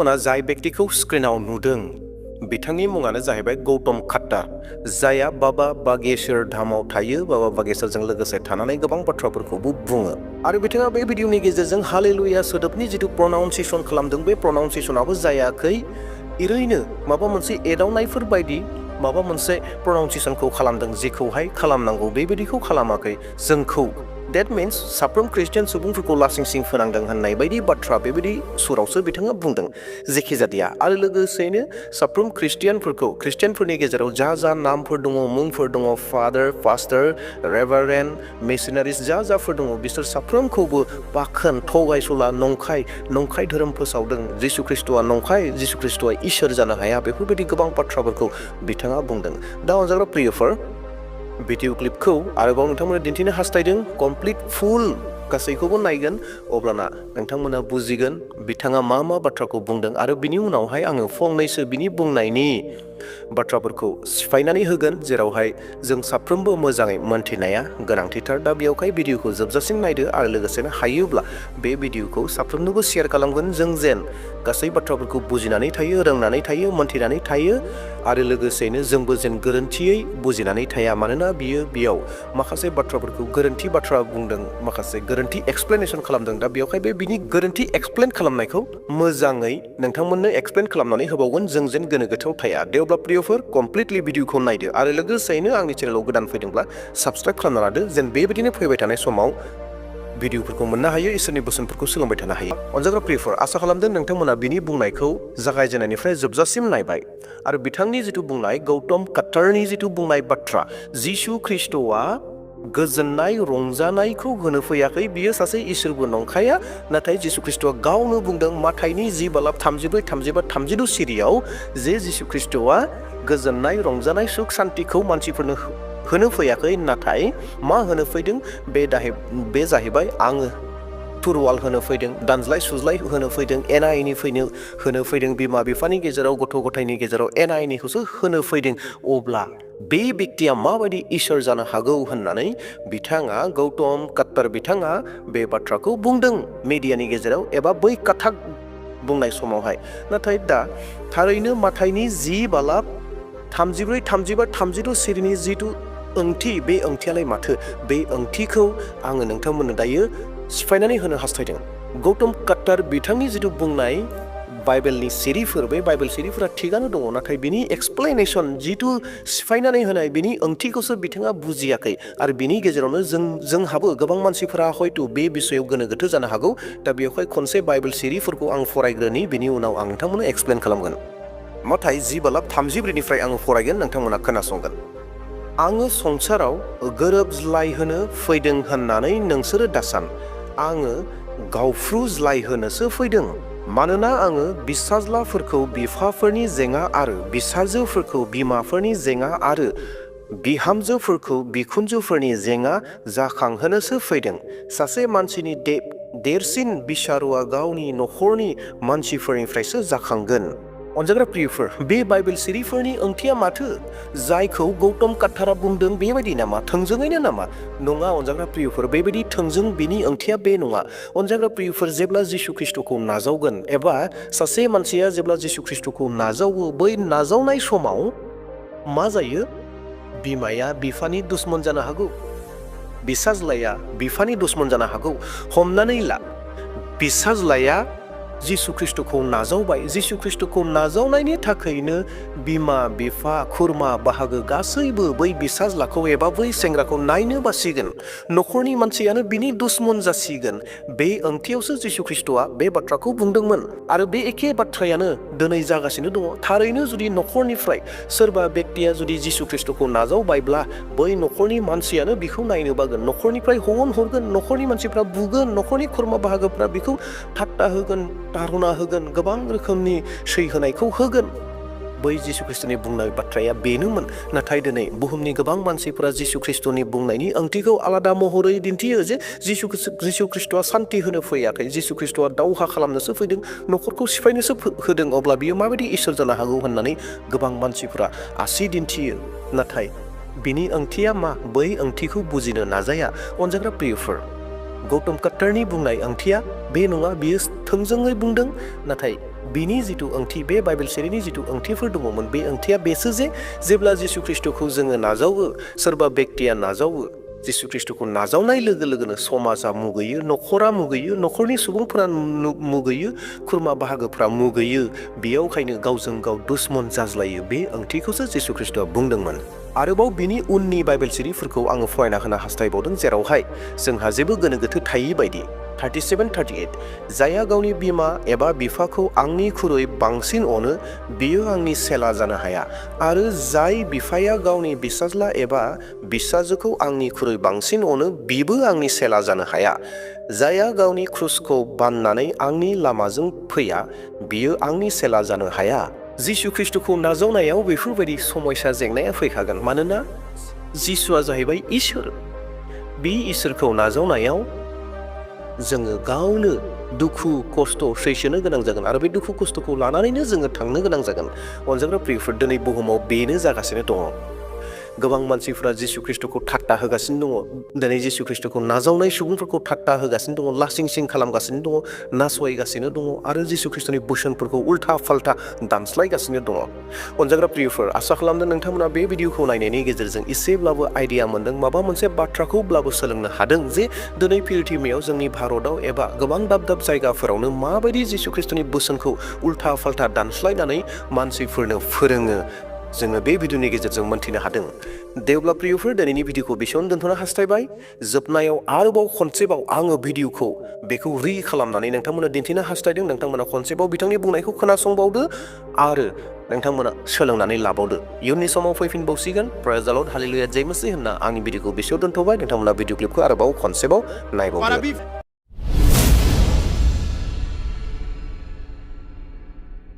जाय व्यक्तिखौ स्क्रिनाव नुदों बिथांनि मुङानो जाहैबाय गौतम खाट्टार, जायहा बाबा बागेश्वर धामाव थायो। बाबा बागेश्वरजों लोगोसे थानानै गोबां बाथ्राफोरखौबो बुङो आरो बिथाङा बे भिडिअनि गेजेरजों हालेलुया सोदोबनि जिथु प्रनाउन्सिएसन खालामदों, बे प्रनाउन्सिएसनाबो जायाखै ओरैनो माबा मोनसे एदावनायफोर बायदि माबा मोनसे प्रनाउन्सिएसनखौ खालामदों, जेखौहाय खालामनांगौ बेबायदिखौ खालामाखै। जोंखौ That means साफ्रोम ख्रिस्टियान सुबुंफोरखौ लासिंसिं फोनांदों होननाय बायदि बाथ्रा बेबायदि सुरावसो बिथाङा बुंदों। जेखि जादिया आरो लोगोसेनो साफ्रोम ख्रिस्टियानफोरनि गेजेराव जा नामफोर दङ, मुंफोर दङ, फादार, पास्टर, रेभारेन्ड, मिशनारिस जाफोर दङ, बिसोर साफ्रोमखौबो बाखोन, थगायसुला, नंखाय धोरोम फोसावदों। जिसु ख्रिस्ट'आ नंखाय, जिसु ख्रिस्ट'आ इसोर जानो हाया, बेफोरबायदि गोबां बाथ्राफोरखौ बिथाङा बुंदों। दा अनजाग्रा प्रियफोर, भिडिअ क्लिपखौ आरोबाव नोंथांमोना दिन्थिनो हास्थायदों। कमप्लिट फुल गासैखौबो नायगोन, अब्लाना नोंथांमोना बुजिगोन बिथाङा मा बाथ्राखौ बुंदों आरो बिनि उनावहाय आङो फंनैसो बिनि बुंनायनि बाथ्राफोरखौ सिफायनानै होगोन, जेरावहाय जों साफ्रोमबो मोजाङै मोनथिनाया गोनांथिथार। दा बेयावहाय भिडिअखौ जोबजासिम नायदो आरो लोगोसेनो हायोब्ला बे भिडिअखौ साफ्रोमनोबो शेयार खालामगोन। जों जेन गासै बाथ्राफोरखौ बुजिनानै थायो, रोंनानै थायो, मोनथिनानै थायो आरो लोगोसेनो जोंबो जेन गोरोन्थियै बुजिनानै थाया। मानोना बेयाव माखासे बाथ्राफोरखौ गोरोन्थि बाथ्रा बुंदों, माखासे गोरोन्थि एक्सप्लेनेसन खालामदों। दा बेयावहाय बिनि गोरोन्थि एक्सप्लेन खालामनायखौ मोजाङै नोंथांमोननो एक्सप्लेन खालामनानै होबावगोन, जों जेन गोनो गोथाव थाया। दे अब्ला प्रियफोर, कमप्लिटलि भिडिअखौ नायदो आरो लोगोसेनो आंनि चेनेलाव गोदान फैदोंब्ला साबस्क्राइब खालामना लादो, जेन बेबायदिनो फैबाय थानाय समाव भिडिअफोरखौ मोननो हायो, इसोरनि बोसोनफोरखौ सोलोंबाय थानो हायो। अनजाग्रा प्रियफोर, आसा खालामदों नोंथांमोना बिनि बुंनायखौ जागायजेननायनिफ्राय जोबजासिम नायबाय आरो बिथांनि जिथु बुंनाय, गौतम खाट्टारनि जिथु बुंनाय बाथ्रा, जिसु ख्रिस्ट'आ गोजोननाय रंजानायखौ होनो फैयाखै, बियो सासे इसोरबो नंखाया। नाथाय जिसु ख्रिस्ट'आ गावनो बुंदों माथाइनि 10:34, 35, 36 सिरियाव जे जिसु ख्रिस्ट'आ गोजोननाय रंजानाय सुख सान्तिखौ मानसिफोरनो होनो फैयाखै, नाथाय मा होनो फैदों, बे जाहैबाय आङो तुरवाल होनो फैदों, दानज्लाय सुज्लाय होनो फैदों, एना एनि होनो फैदों, बिमा बिफानि गेजेराव, गथ' गथायनि गेजेराव एना एनिखौसो होनो फैदों। अब्ला बे व्यक्तिया माबायदि इसोर जानो हागौ होननानै बिथाङा, गौतम खाट्टार बिथाङा बे बाथ्राखौ बुंदों मिडियानि गेजेराव एबा बै काथाक बुंनाय समावहाय। नाथाय दा थारैनो माथाइनि 10:34, 35, 36 सिरिनि जिथु ओंथि, बे ओंथियालाय माथो? बे ओंथिखौ आङो नोंथांमोननो दायो सिफायनानै होनो हास्थायदों। गौतम खाट्टार बिथांनि जिथु बुंनाय बाइबेलनि सिरिफोर, बे बाइबेल सिरिफोरा थिगानो दङ, नाथाय बिनि एक्सप्लेनेसन जिथु सिफायनानै होनाय, बिनि ओंथिखौसो बिथाङा बुजियाखै। आरो बिनि गेजेरावनो जोंहाबो गोबां मानसिफोरा हयथ' बे बिसयाव गोनो गोथो जानो हागौ। दा बेवहाय खनसे बाइबेल सिरिफोरखौ आं फरायग्रोनि, बिनि उनाव आं नोंथांमोननो एक्सप्लेन खालामगोन। माथाइ 10:33 आङो फरायगोन, नोंथांमोना खोनासंगोन। आङो संसाराव गोरोबज्लायहोनो फैदों होननानै नोंसोरो दासान, आङो गावफ्रुज्लायहोनोसो फैदों। मानोना आङो बिसाज्लाफोरखौ बिफाफोरनि जेंना आरो बिसाजोफोरखौ बिमाफोरनि जेंना आरो बिहामजोफोरखौ बिखुनजोफोरनि जेंना जाखांहोनोसो फैदों। सासे मानसिनि देरसिन बिसारुआ गावनि नखरनि मानसिफोरनिफ्रायसो जाखांगोन। अनजाग्रा प्रियफोर, बे बाइबेल सिरिफोरनि ओंथिया माथो? जायखौ गौतम खाट्टारा बुंदों बेबायदि नामा? थोंजोङैनो नामा? नङा अनजाग्रा प्रियफोर, बेबायदि थोंजों बिनि ओंथिया बे नङा। अनजाग्रा प्रियफोर, जेब्ला जिसु ख्रिस्ट'खौ नाजावगोन एबा सासे मानसिया जेब्ला जिसु ख्रिस्ट'खौ नाजावो, बै नाजावनाय समाव मा जायो? बिमाया बिफानि दुश्मन जानो हागौ, बिसाज्लाया बिफानि दुश्मन जानो हागौ। हमनानै ला, बिसाज्लाया जिसु ख्रिस्ट'खौ नाजावबाय, जिसु ख्रिस्ट'खौ नाजावनायनि थाखायनो बिमा बिफा खुरमा बाहागो गासैबो बै बिसाज्लाखौ एबा बै सेंग्राखौ नायनो बासिगोन, नखरनि मानसियानो बिनि दुश्मन जासिगोन। बे ओंथियावसो जिसु ख्रिस्ट'आ बे बाथ्राखौ बुंदोंमोन आरो बे एखे बाथ्रायानो दिनै जागासिनो दङ। थारैनो जुदि नखरनिफ्राय सोरबा व्यक्तिया जुदि जिसु ख्रिस्ट'खौ नाजावबायब्ला, बै नखरनि मानसियानो बिखौ नायनो बागोन, नखरनिफ्राय हरगोन, नखरनि मानसिफ्रा बुगोन, नखरनि खुरमा बाहागोफ्रा बिखौ ठाट्टा होगोन, तारना होगोन, गोबां रोखोमनि सै होनायखौ होगोन। बै जिसु ख्रिस्ट'नि बुंनाय बाथ्राया बेनोमोन। नाथाय दिनै बुहुमनि गोबां मानसिफोरा जिसु ख्रिस्ट'नि बुंनायनि ओंथिखौ आलादा महरै दिन्थियो, जे जिसु ख्रिस्ट'आ सान्ति होनो फैयाखै, जिसु ख्रिस्ट'आ दावहा खालामनोसो फैदों, नखरखौ सिफायनोसो होदों। अब्ला बियो माबायदि इसोर जानो हागौ होननानै गोबां मानसिफोरा आसि दिन्थियो। नाथाय बिनि ओंथिया मा? बै ओंथिखौ बुजिनो नाजाया। अनजाग्रा प्रियफोर, गौतम खाट्टारनि बुंनाय ओंथिया बे नङा। बियो थोंजोङै बुंदों, नाथाय बिनि जिथु ओंथि बे बाइबेल सेरिनि जिथु ओंथिफोर दङमोन बे ओंथिया बेसो जे जेब्ला जिसु ख्रिस्टखौ जोङो नाजावो सोरबा बेक्तिया नाजावो जिसु ख्रिस्टखौ नाजावनाय लोगो लोगोनो समाजा मुगैयो न'खरा मुगैयो न'खरनि सुबुंफोरा मुगैयो खुरमा बाहागोफ्रा मुगैयो बेयावखायनो गावजों गाव दुश्मन जाज्लायो बे ओंथिखौसो जिसु ख्रिस्टआ बुंदोंमोन आरोबाव बिनि उननि बाइबेल सिरिफोरखौ आङो फरायना होनो हास्थायबावदों जेरावहाय जोंहा जेबो गोनो गोथो थायि बायदि 37-38 जायहा गावनि बिमा एबा बिफाखौ आंनिख्रुइ बांसिन अनो बियो आंनि सेला जानो हाया आरो जाय बिफाया गावनि बिसाज्ला एबा बिसाजोखौ आंनिख्रुइ बांसिन अनो बिबो आंनि सेला जानो हाया जायहा गावनि क्रुसखौ बाननानै आंनि लामाजों फैया बियो आंनि सेला जानो हाया जिसु ख्रिस्टखौ नाजावनायाव बेफोरबायदि समस्या जेंनाया फैखागोन मानोना जिसुआ जाहैबाय इसोर बे इसोरखौ नाजावनायाव जोङो गावनो दुखु खस्थ सैसोनो गोनां जागोन आरो बे दुखु खस्थखौ लानानैनो जोङो थांनो गोनां जागोन अनजाग्रा प्रियफोर दिनै बुहुमाव बेनो जागासिनो दङ गोबां मानसिफोरा जिसु ख्रिस्टखौ ठाट्टा होगासिनो दङ दिनै जिसु ख्रिस्टखौ नाजावनाय सुबुंफोरखौ ठाट्टा होगासिनो दङ लासिं सिं खालामगासिनो दङ नासयगासिनो दङ आरो जिसु ख्रिस्टनि बोसोनफोरखौ उल्था फाल्था दानस्लायगासिनो दङ अनजाग्रा प्रियफोर आसा खालामदों नोंथांमोना बे भिडिअखौ नायनायनि गेजेरजों एसेब्लाबो आइडिया मोनदों माबा मोनसे बाथ्राखौब्लाबो सोलोंनो हादों जे दिनै पृथिबियाव जोंनि भारताव एबा गोबां दाब दाब जायगाफोरावनो माबायदि जिसु ख्रिस्टनि बोसोनखौ उल्था फाल्था दानस्लायनानै मानसिफोरनो फोरोङो जोङो बे भिडिअनि गेजेरजों मोनथिनो हादों देवब्ला प्रियफोर दिनैनि भिडिअखौ बेसेयावनो दोनथ'नो हास्थायबाय जोबनायाव आरोबाव खनसेबाव आङो भिडिअखौ बेखौ खालामनानै नोंथांमोना दिन्थिनो हास्थायदों नोंथांमोना खनसेबाव बिथांनि बुंनायखौ खोनासंबावदो आरो नोंथांमोना सोलोंनानै लाबावदो इयुननि समाव फैफिनबावसिगोन प्रेज द लर्ड हालेलुया जय मसीह होनना आंनि भिडिअखौ बेसेयाव दोनथ'बाय नोंथांमोना भिडिअ क्लिपखौ आरोबाव खनसेबाव नायबावदो